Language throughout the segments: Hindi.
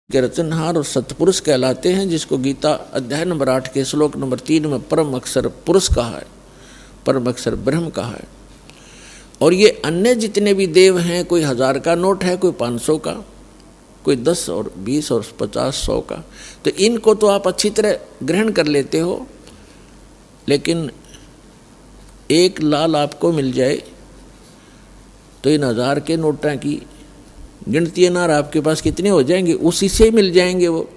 के रचनहार और सतपुरुष कहलाते हैं, जिसको गीता अध्याय नंबर 8 के श्लोक नंबर 3 में परम अक्षर पुरुष कहा है, परम अक्षर ब्रह्म कहा है। और ये अन्य जितने भी देव हैं, कोई 1000 का नोट है, कोई 500 का, कोई 10 और 20 और 50 100 का, तो इनको तो आप अच्छी तरह ग्रहण कर लेते हो, लेकिन एक लाल आपको मिल जाए तो इन 1000 के नोटा की गिनती अनार आपके पास कितने हो जाएंगे, उसी से मिल जाएंगे वो।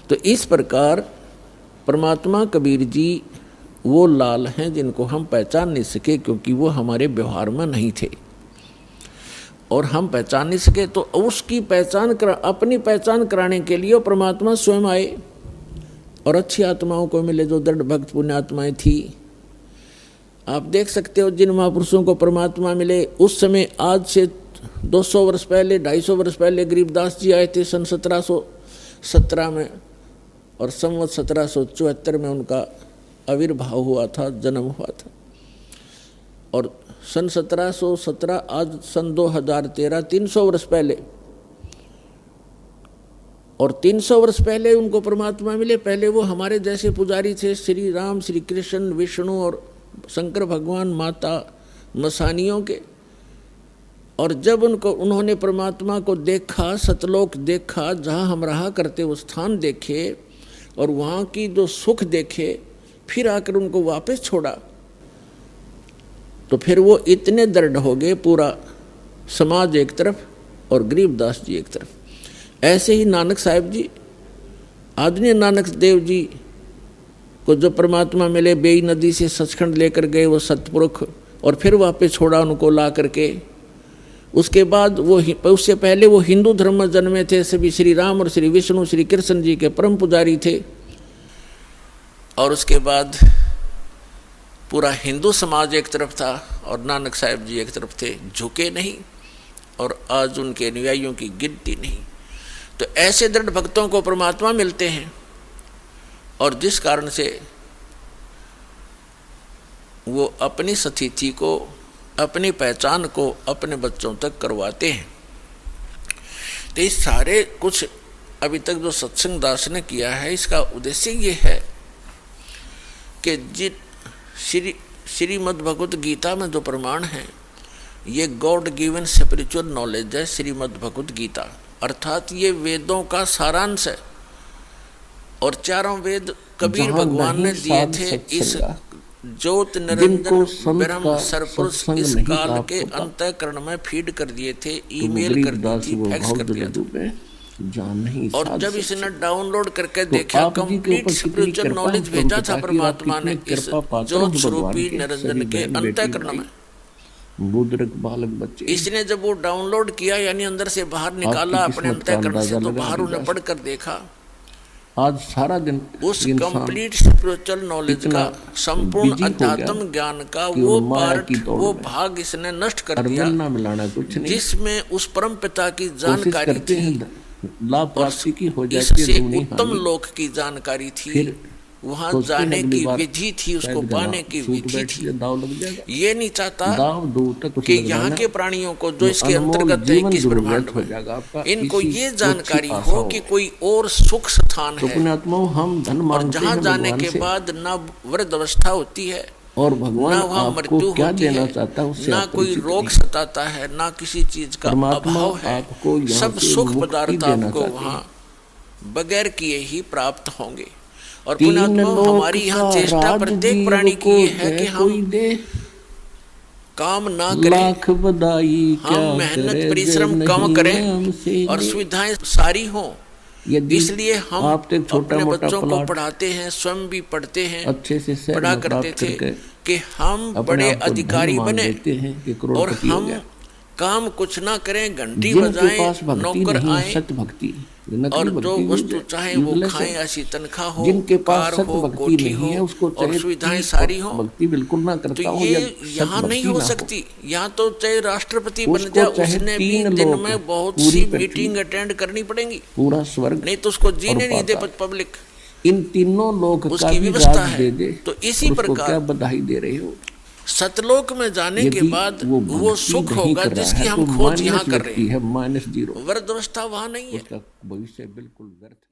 तो इस प्रकार परमात्मा कबीर जी वो लाल हैं जिनको हम पहचान नहीं सके, क्योंकि वो हमारे व्यवहार में नहीं थे और हम पहचान नहीं सके। तो उसकी पहचान अपनी पहचान कराने के लिए परमात्मा स्वयं आए और अच्छी आत्माओं को मिले, जो दृढ़ भक्त पुण्य आत्माएं थी। आप देख सकते हो जिन महापुरुषों को परमात्मा मिले उस समय, आज से 200 वर्ष पहले, 250 वर्ष पहले गरीबदास जी आए थे सन 1717 में, और संवत 1774 में उनका आविर्भाव हुआ था, जन्म हुआ था। और सन 1717 आज सन 2013, 300 वर्ष पहले, और 300 वर्ष पहले उनको परमात्मा मिले। पहले वो हमारे जैसे पुजारी थे, श्री राम, श्री कृष्ण, विष्णु और शंकर भगवान, माता मसानियों के। और जब उन्होंने परमात्मा को देखा, सतलोक देखा, जहाँ हम रहा करते वो स्थान देखे और वहाँ की जो सुख देखे, फिर आकर उनको वापस छोड़ा, तो फिर वो इतने दृढ़ हो गए, पूरा समाज एक तरफ और गरीबदास जी एक तरफ। ऐसे ही नानक साहिब जी, आदरणीय नानक देव जी को जो परमात्मा मिले, बेई नदी से सचखंड लेकर गए वो सतपुरुष, और फिर वापस छोड़ा उनको ला करके। उसके बाद उससे पहले वो हिंदू धर्म में जन्मे थे, सभी श्री राम और श्री विष्णु, श्री कृष्ण जी के परम पुजारी थे। और उसके बाद पूरा हिंदू समाज एक तरफ था और नानक साहिब जी एक तरफ थे, झुके नहीं, और आज उनके अनुयायियों की गिनती नहीं। तो ऐसे दृढ़ भक्तों को परमात्मा मिलते हैं, और जिस कारण से वो अपनी स्थिति को, अपनी पहचान को अपने बच्चों तक करवाते हैं। तो इस सारे कुछ अभी तक जो सत्संग दास ने किया है, इसका उद्देश्य ये है कि श्रीमद् भगवत गीता में जो प्रमाण है, ये गॉड गिवन स्पिरिचुअल नॉलेज है। श्रीमद् भगवत गीता अर्थात ये वेदों का सारांश है, और चारों वेद कबीर भगवान ने दिए थे। इस ज्योत निरंजन ब्रह्म सरपुरुष इस काल के अंतःकरण में फीड कर दिए थे, ईमेल कर दी थी, फैक्स कर दिया था। और जब इसने डाउनलोड करके देखा, कंप्लीट स्पिरिचुअल नॉलेज भेजा था परमात्मा ने इस ज्योत स्वरूपी निरंजन के अंतःकरण में। बालक बच्चे, इसने जब वो डाउनलोड किया, यानी अंदर से बाहर निकाला अपने अंतःकरण से, तो बाहर उन्हें पढ़कर देखा, आज सारा दिन उस कंप्लीट स्पिरिचुअल नॉलेज का, संपूर्ण अध्यात्म ज्ञान का वो पार्ट, वो भाग इसने नष्ट कर दिया, जिसमें उस परम पिता की जानकारी थी और इससे उत्तम लोक की जानकारी थी, वहाँ जाने की विधि थी, उसको पाने की विधि थी। ये नहीं चाहता कि यहाँ के प्राणियों को जो इसके अंतर्गत है, किस ब्रह्मांड में, इनको ये जानकारी हो कि कोई और सुख स्थान है, और जहाँ जाने के बाद न वृद्ध अवस्था होती है, और भगवान वहाँ मृत्यु होती है, ना कोई रोग सताता है, ना किसी चीज का अभाव है। सब सुख पदार्थ आपको वहाँ बगैर किए ही प्राप्त होंगे। और पुण्यात्मा, हमारी यहाँ चेष्टा प्रत्येक प्राणी की ये है कि हम काम ना करें, हम मेहनत परिश्रम कम करें और सुविधाएं सारी हों। इसलिए हम अपने बच्चों को पढ़ाते हैं, स्वयं भी पढ़ते हैं, पढ़ा करते थे कि हम बड़े अधिकारी बने और हम काम कुछ ना करें, घंटी बजाएं, नौकर आए और जो वस्तु चाहे वो खाएं, ऐसी तनख्वाह हो, कार हो, कोठी हो और सुविधाएं सारी हो। तो ये यहाँ नहीं हो सकती। यहाँ तो चाहे राष्ट्रपति बन जाए, उसने भी दिन में बहुत सी मीटिंग अटेंड करनी पड़ेंगी, पूरा स्वर्ग, नहीं तो उसको जीने नहीं दे पब्लिक। इन तीनों लोग उसकी व्यवस्था है। तो इसी प्रकार बधाई दे रहे हो। सतलोक में जाने के यदि बाद वो वो भक्ति सुख नहीं होगा कर रहा जिसकी है, हम तो खोज यहाँ माइनस कर रहे व्यक्ति हैं। है, -0, वृद्धावस्था वहां नहीं है। उसका भविष्य बिल्कुल व्यर्थ है।